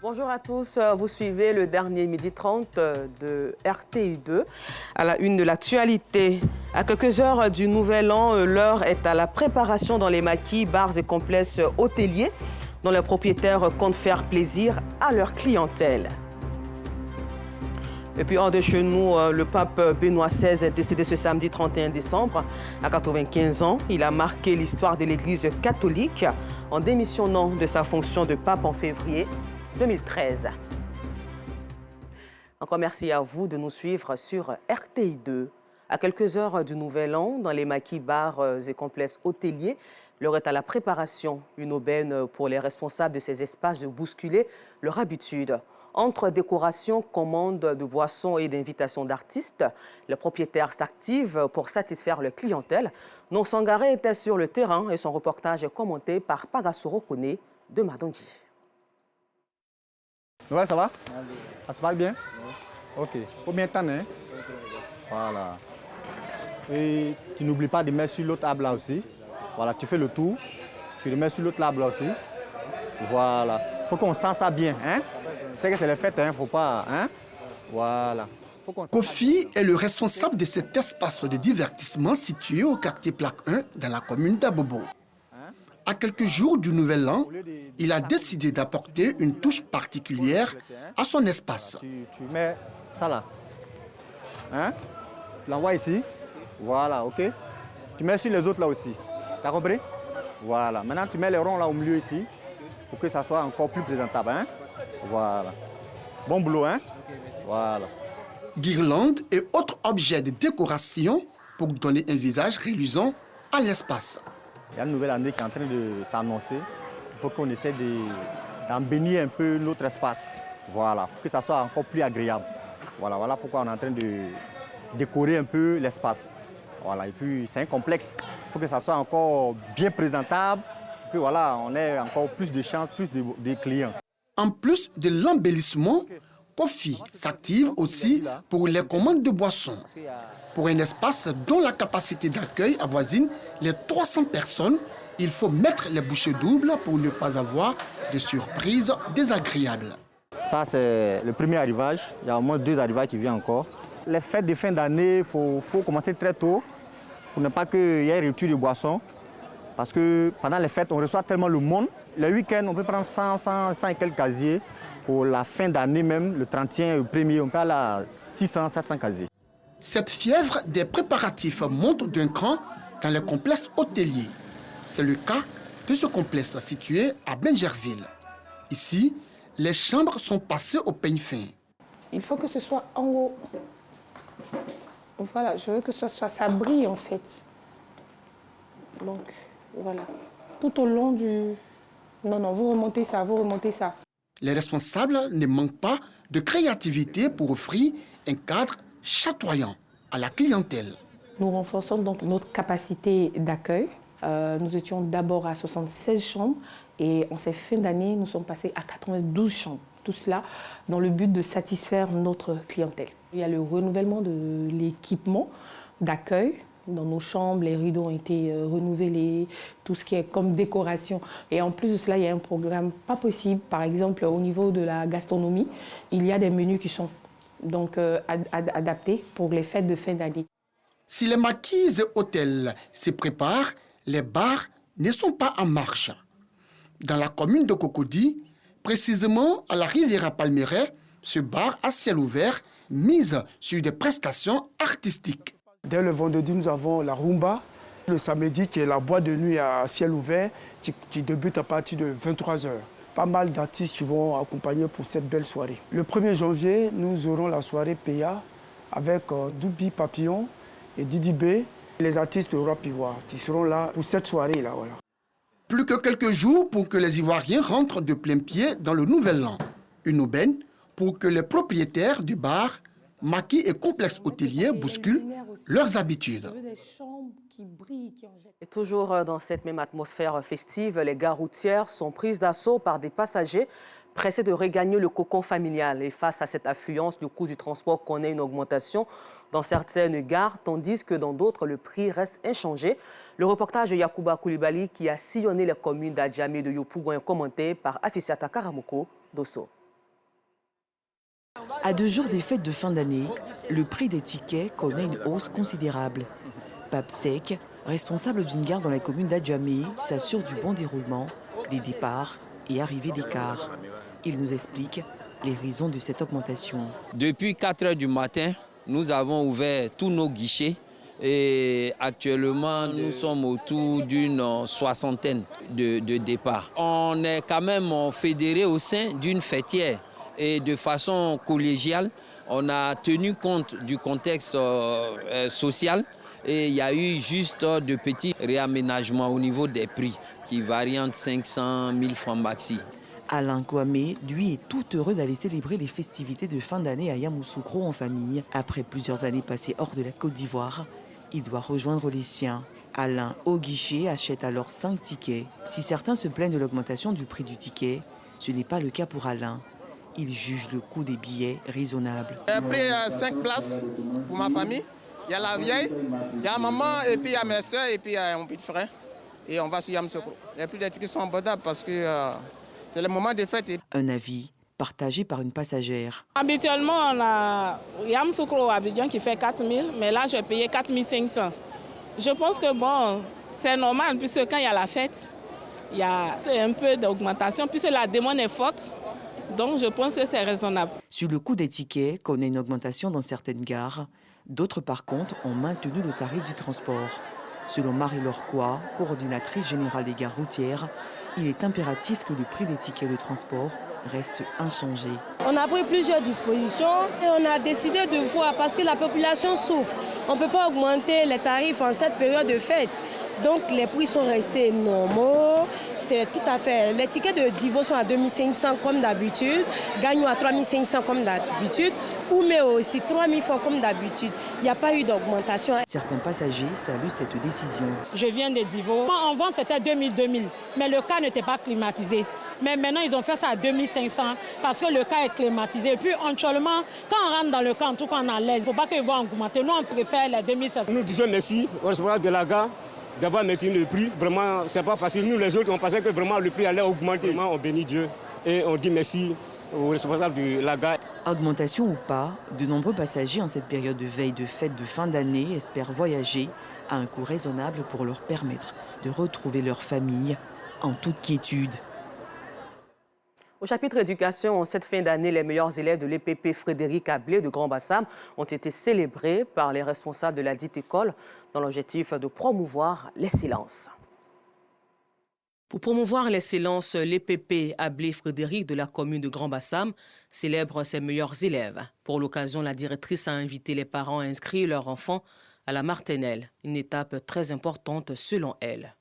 Bonjour à tous, vous suivez le dernier midi 30 de RTI2. À la une de l'actualité, à quelques heures du Nouvel An, l'heure est à la préparation dans les maquis, bars et complexes hôteliers dont les propriétaires comptent faire plaisir à leur clientèle. Et puis hors de chez nous, le pape Benoît XVI est décédé ce samedi 31 décembre à 95 ans. Il a marqué l'histoire de l'Église catholique en démissionnant de sa fonction de pape en février 2013. Encore merci à vous de nous suivre sur RTI2. À quelques heures du Nouvel An, dans les maquis, bars et complexes hôteliers, l'heure est à la préparation. Une aubaine pour les responsables de ces espaces de bousculer leur habitude. Entre décorations, commandes de boissons et d'invitations d'artistes, les propriétaires s'activent pour satisfaire leur clientèle. Non Sangaré était sur le terrain et son reportage est commenté par Pagasoro Kone de Madongi. Ouais, ça va? Ça se passe bien? Ok. Combien de temps, hein? Voilà. Et tu n'oublies pas de mettre sur l'autre table là aussi. Voilà, tu fais le tour. Tu le mets sur l'autre table là aussi. Voilà. Il faut qu'on sente ça bien, hein? C'est que c'est les fêtes, hein? Faut pas, hein? Voilà. Kofi est le responsable de cet espace de divertissement situé au quartier Plaque 1 dans la commune d'Abobo. À quelques jours du Nouvel An, il a décidé d'apporter une touche particulière à son espace. Tu mets ça là. Hein? Tu l'envoies ici. Voilà, ok? Tu mets sur les autres là aussi. T'as compris? Voilà. Maintenant, tu mets les ronds là au milieu ici pour que ça soit encore plus présentable. Hein? Voilà. Bon boulot, hein? Voilà. Guirlandes et autres objets de décoration pour donner un visage reluisant à l'espace. Il y a une nouvelle année qui est en train de s'annoncer. Il faut qu'on essaie d'en bénir un peu notre espace. Voilà, pour que ça soit encore plus agréable. Voilà pourquoi on est en train de décorer un peu l'espace. Voilà, et puis c'est un complexe. Il faut que ça soit encore bien présentable. Que voilà, on ait encore plus de chances, plus de clients. En plus de l'embellissement, Kofi s'active aussi pour les commandes de boissons. Pour un espace dont la capacité d'accueil avoisine les 300 personnes, il faut mettre les bouchées doubles pour ne pas avoir de surprises désagréables. Ça, c'est le premier arrivage. Il y a au moins 2 arrivages qui viennent encore. Les fêtes de fin d'année, il faut commencer très tôt pour ne pas qu'il y ait rupture de boissons. Parce que pendant les fêtes, on reçoit tellement le monde. Le week-end, on peut prendre 100 et quelques casiers. Pour la fin d'année même, le 31 et le 1er, on peut aller à 600, 700 casiers. Cette fièvre des préparatifs monte d'un cran dans le complexe hôtelier. C'est le cas de ce complexe situé à Benjerville. Ici, les chambres sont passées au peigne fin. Il faut que ce soit en haut. Voilà, je veux que ça brille en fait. Donc, voilà. Tout au long du... Non, vous remontez ça, vous remontez ça. Les responsables ne manquent pas de créativité pour offrir un cadre chatoyant à la clientèle. Nous renforçons donc notre capacité d'accueil. Nous étions d'abord à 76 chambres et en cette fin d'année, nous sommes passés à 92 chambres. Tout cela dans le but de satisfaire notre clientèle. Il y a le renouvellement de l'équipement d'accueil. Dans nos chambres, les rideaux ont été renouvelés, tout ce qui est comme décoration. Et en plus de cela, il y a un programme pas possible. Par exemple, au niveau de la gastronomie, il y a des menus qui sont donc adaptés pour les fêtes de fin d'année. Si les maquis et hôtels se préparent, les bars ne sont pas en marche. Dans la commune de Cocody, précisément à la Riviera Palmeraie, ce bar à ciel ouvert mise sur des prestations artistiques. Dès le vendredi, nous avons la rumba. Le samedi, qui est la boîte de nuit à ciel ouvert, qui débute à partir de 23h. Pas mal d'artistes qui vont accompagner pour cette belle soirée. Le 1er janvier, nous aurons la soirée PA avec Doubi Papillon et Didi B, les artistes de rap ivoire qui seront là pour cette soirée-là. Voilà. Plus que quelques jours pour que les Ivoiriens rentrent de plein pied dans le Nouvel An. Une aubaine pour que les propriétaires du bar, maquis et complexes hôteliers bousculent leurs habitudes. Et toujours dans cette même atmosphère festive, les gares routières sont prises d'assaut par des passagers pressés de regagner le cocon familial. Et face à cette affluence, le coût du transport connaît une augmentation dans certaines gares, tandis que dans d'autres, le prix reste inchangé. Le reportage de Yacouba Koulibaly qui a sillonné les communes d'Adjamé et de Yopougon est commenté par Afisiata Karamoko d'Osso. À 2 jours des fêtes de fin d'année, le prix des tickets connaît une hausse considérable. Pape Sec, responsable d'une gare dans la commune d'Adjamé, s'assure du bon déroulement des départs et arrivées des cars. Il nous explique les raisons de cette augmentation. Depuis 4 heures du matin, nous avons ouvert tous nos guichets et actuellement nous sommes autour d'une 60aine de départs. On est quand même fédéré au sein d'une fêtière et de façon collégiale, on a tenu compte du contexte social et il y a eu juste de petits réaménagements au niveau des prix qui varient entre 500 000 francs maxi. Alain Kouamé, lui, est tout heureux d'aller célébrer les festivités de fin d'année à Yamoussoukro en famille. Après plusieurs années passées hors de la Côte d'Ivoire, il doit rejoindre les siens. Alain, au guichet, achète alors 5 tickets. Si certains se plaignent de l'augmentation du prix du ticket, ce n'est pas le cas pour Alain. Il juge le coût des billets raisonnable. J'ai pris 5 places pour ma famille. Il y a la vieille, il y a maman, et puis il y a mes soeurs, et puis il y a mon petit frère. Et on va sur Yamoussoukro. Les prix des tickets sont abordables parce que c'est le moment des fêtes. Un avis partagé par une passagère. Habituellement, on a Yamoussoukro à Abidjan qui fait 4 000, mais là, je vais payer 4 500. Je pense que bon, c'est normal, puisque quand il y a la fête, il y a un peu d'augmentation, puisque la demande est forte. Donc, je pense que c'est raisonnable. Sur le coût des tickets, connaît une augmentation dans certaines gares. D'autres, par contre, ont maintenu le tarif du transport. Selon Marie-Laure Coy, coordinatrice générale des gares routières, il est impératif que le prix des tickets de transport reste inchangé. On a pris plusieurs dispositions et on a décidé de voir parce que la population souffre. On ne peut pas augmenter les tarifs en cette période de fête. Donc les prix sont restés normaux. C'est tout à fait. Les tickets de Divo sont à 2500 comme d'habitude, Gagnon à 3500 comme d'habitude, Ouméo aussi 3000 francs comme d'habitude. Il n'y a pas eu d'augmentation. Certains passagers saluent cette décision. Je viens de Divo. En vente, c'était 2000, mais le car n'était pas climatisé. Mais maintenant, ils ont fait ça à 2500 parce que le car est climatisé. Et puis, actuellement, quand on rentre dans le car, en tout cas, on est à l'aise. Il ne faut pas qu'ils vont augmenter. Nous, on préfère les 2500. Nous disons merci aux responsables de la gare d'avoir maintenu le prix. Vraiment, ce n'est pas facile. Nous, les autres, on pensait que vraiment le prix allait augmenter. Vraiment, on bénit Dieu et on dit merci aux responsables de la gare. Augmentation ou pas, de nombreux passagers en cette période de veille de fête de fin d'année espèrent voyager à un coût raisonnable pour leur permettre de retrouver leur famille en toute quiétude. Au chapitre éducation, cette fin d'année, les meilleurs élèves de l'EPP Frédéric Ablé de Grand-Bassam ont été célébrés par les responsables de la dite école dans l'objectif de promouvoir l'excellence. Pour promouvoir l'excellence, l'EPP Ablé Frédéric de la commune de Grand-Bassam célèbre ses meilleurs élèves. Pour l'occasion, la directrice a invité les parents à inscrire leurs enfants à la maternelle, une étape très importante selon elle.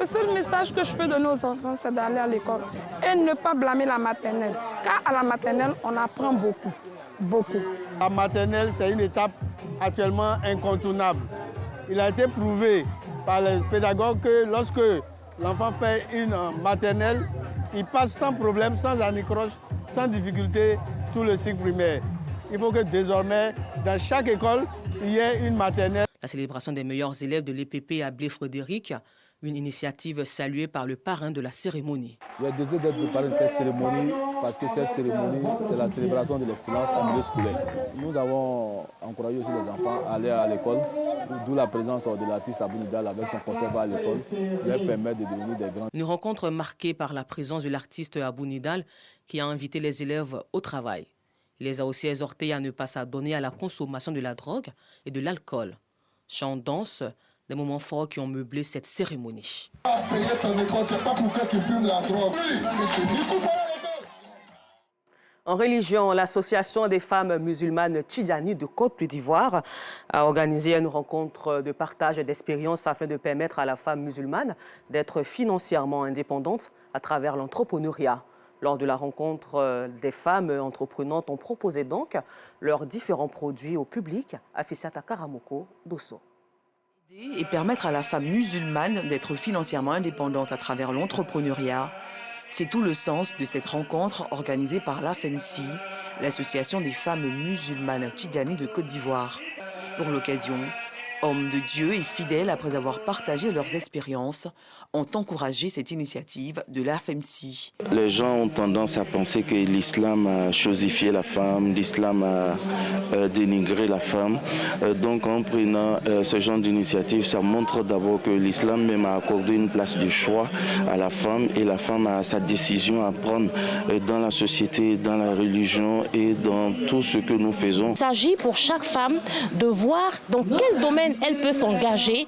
Le seul message que je peux donner aux enfants, c'est d'aller à l'école et ne pas blâmer la maternelle. Car à la maternelle, on apprend beaucoup, beaucoup. La maternelle, c'est une étape actuellement incontournable. Il a été prouvé par les pédagogues que lorsque l'enfant fait une maternelle, il passe sans problème, sans anicroche, sans difficulté tout le cycle primaire. Il faut que désormais, dans chaque école, il y ait une maternelle. La célébration des meilleurs élèves de l'EPP Ablé Frédéric, une initiative saluée par le parrain de la cérémonie. J'ai décidé d'être le parrain de cette cérémonie parce que cette cérémonie, c'est la célébration de l'excellence en milieu scolaire. Nous avons encouragé aussi les enfants à aller à l'école, d'où la présence de l'artiste Abounidal avec son concert à l'école, leur permet de devenir des grands. Une rencontre marquée par la présence de l'artiste Abounidal qui a invité les élèves au travail. Il les a aussi exhortés à ne pas s'adonner à la consommation de la drogue et de l'alcool. Chant, danse, des moments forts qui ont meublé cette cérémonie. En religion, l'association des femmes musulmanes Tidjani de Côte d'Ivoire a organisé une rencontre de partage d'expériences afin de permettre à la femme musulmane d'être financièrement indépendante à travers l'entrepreneuriat. Lors de la rencontre, des femmes entreprenantes ont proposé donc leurs différents produits au public. Afissata Karamoko, Dosso. Et permettre à la femme musulmane d'être financièrement indépendante à travers l'entrepreneuriat, c'est tout le sens de cette rencontre organisée par l'AFEMSI, l'association des femmes musulmanes Tidjani de Côte d'Ivoire. Pour l'occasion, Hommes de Dieu et fidèles, après avoir partagé leurs expériences, ont encouragé cette initiative de l'AFMC. Les gens ont tendance à penser que l'islam a chosifié la femme, l'islam a dénigré la femme. Donc en prenant ce genre d'initiative, ça montre d'abord que l'islam même a accordé une place du choix à la femme et la femme a sa décision à prendre dans la société, dans la religion et dans tout ce que nous faisons. Il s'agit pour chaque femme de voir dans quel domaine elle peut s'engager,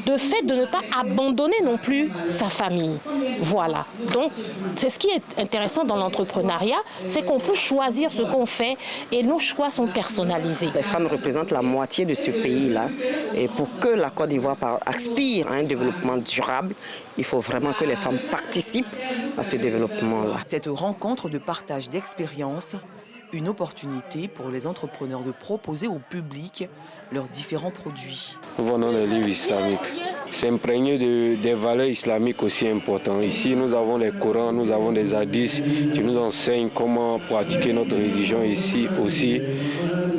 de fait de ne pas abandonner non plus sa famille. Voilà. Donc, c'est ce qui est intéressant dans l'entrepreneuriat, c'est qu'on peut choisir ce qu'on fait et nos choix sont personnalisés. Les femmes représentent la moitié de ce pays-là et pour que la Côte d'Ivoire aspire à un développement durable, il faut vraiment que les femmes participent à ce développement-là. Cette rencontre de partage d'expériences, une opportunité pour les entrepreneurs de proposer au public leurs différents produits. Nous vendons les livres islamiques. C'est imprégné des valeurs islamiques aussi importantes. Ici, nous avons les Corans, nous avons des hadiths qui nous enseignent comment pratiquer notre religion. Ici aussi,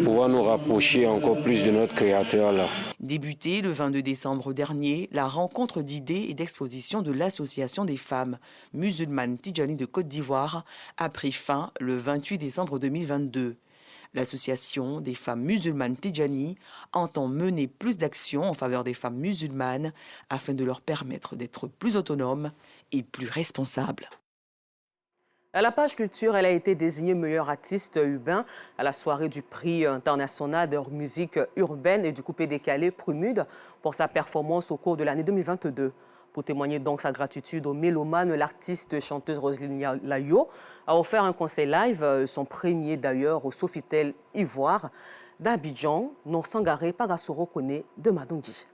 pouvoir nous rapprocher encore plus de notre Créateur là. Débutée le 22 décembre dernier, la rencontre d'idées et d'expositions de l'Association des femmes musulmanes Tidjani de Côte d'Ivoire a pris fin le 28 décembre 2022. L'association des femmes musulmanes Tidjani entend mener plus d'actions en faveur des femmes musulmanes afin de leur permettre d'être plus autonomes et plus responsables. À la page culture, elle a été désignée meilleure artiste urbain à la soirée du prix international de musique urbaine et du coupé décalé Prumude pour sa performance au cours de l'année 2022. Pour témoigner donc sa gratitude aux mélomanes, l'artiste chanteuse Roselyne Layo a offert un concert live, son premier d'ailleurs au Sofitel Ivoire d'Abidjan, non Sangaré Pagasoro Kone de Madongi.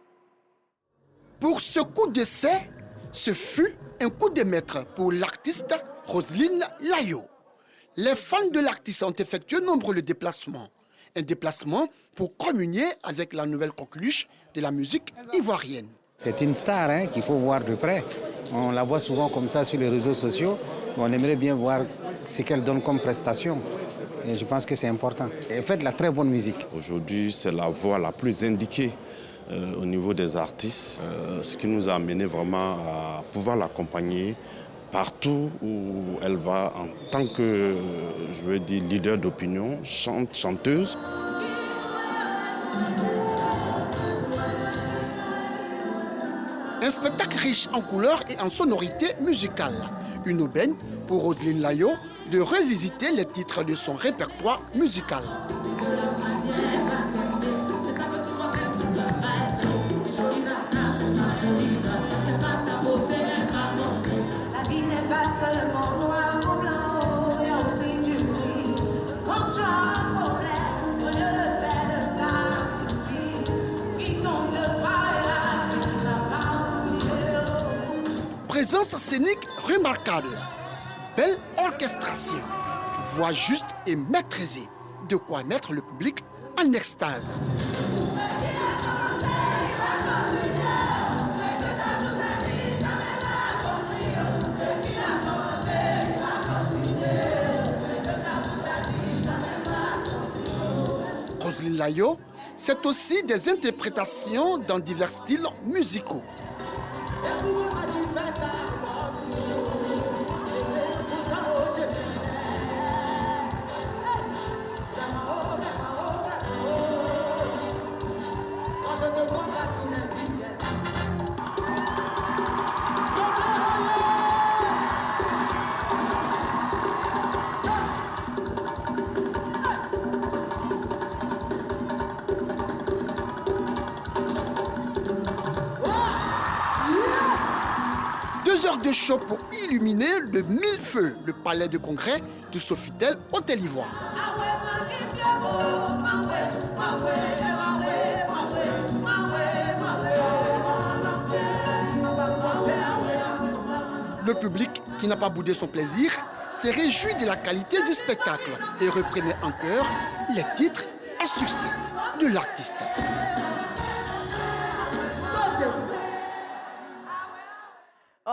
Pour ce coup d'essai, ce fut un coup de maître pour l'artiste Roselyne Layo. Les fans de l'artiste ont effectué nombreux déplacements. Un déplacement pour communier avec la nouvelle coqueluche de la musique ivoirienne. C'est une star qu'il faut voir de près. On la voit souvent comme ça sur les réseaux sociaux. On aimerait bien voir ce qu'elle donne comme prestation. Et je pense que c'est important. Elle fait de la très bonne musique. Aujourd'hui, c'est la voix la plus indiquée au niveau des artistes, ce qui nous a amené vraiment à pouvoir l'accompagner partout où elle va en tant que, je veux dire, leader d'opinion, chanteuse. Un spectacle riche en couleurs et en sonorités musicales. Une aubaine pour Roselyne Layo de revisiter les titres de son répertoire musical. La vie n'est pas seulement noir ou blanc, il y a aussi du gris. Quand tu as un problème, au lieu de faire de ça un souci, prie ton Dieu, sois là, si tu n'as pas oublié. Présence scénique remarquable. Belle orchestration. Voix juste et maîtrisée. De quoi mettre le public en extase. Roselyne Layo, c'est aussi des interprétations dans divers styles musicaux. De show pour illuminer le millefeu, le palais de congrès du Sofitel Hôtel Ivoire. Le public, qui n'a pas boudé son plaisir, s'est réjoui de la qualité du spectacle et reprenait en chœur les titres à succès de l'artiste.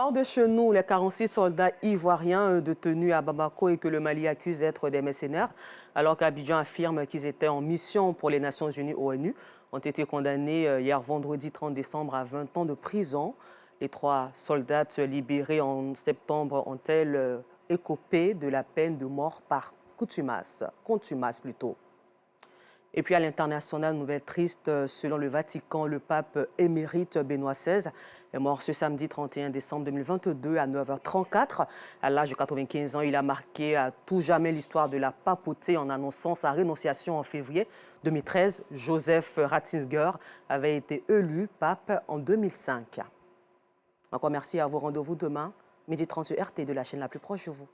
Hors de chez nous, les 46 soldats ivoiriens détenus à Bamako et que le Mali accuse d'être des mercenaires, alors qu'Abidjan affirme qu'ils étaient en mission pour les Nations Unies ONU, ont été condamnés hier vendredi 30 décembre à 20 ans de prison. Les 3 soldats libérés en septembre ont-elles écopé de la peine de mort par contumace plutôt. Et puis à l'international, nouvelle triste, selon le Vatican, le pape émérite Benoît XVI est mort ce samedi 31 décembre 2022 à 9h34. À l'âge de 95 ans, il a marqué à tout jamais l'histoire de la papauté en annonçant sa rénonciation en février 2013. Joseph Ratzinger avait été élu pape en 2005. Encore merci à vous. Rendez-vous demain, 12h30 sur RT de la chaîne la plus proche de vous.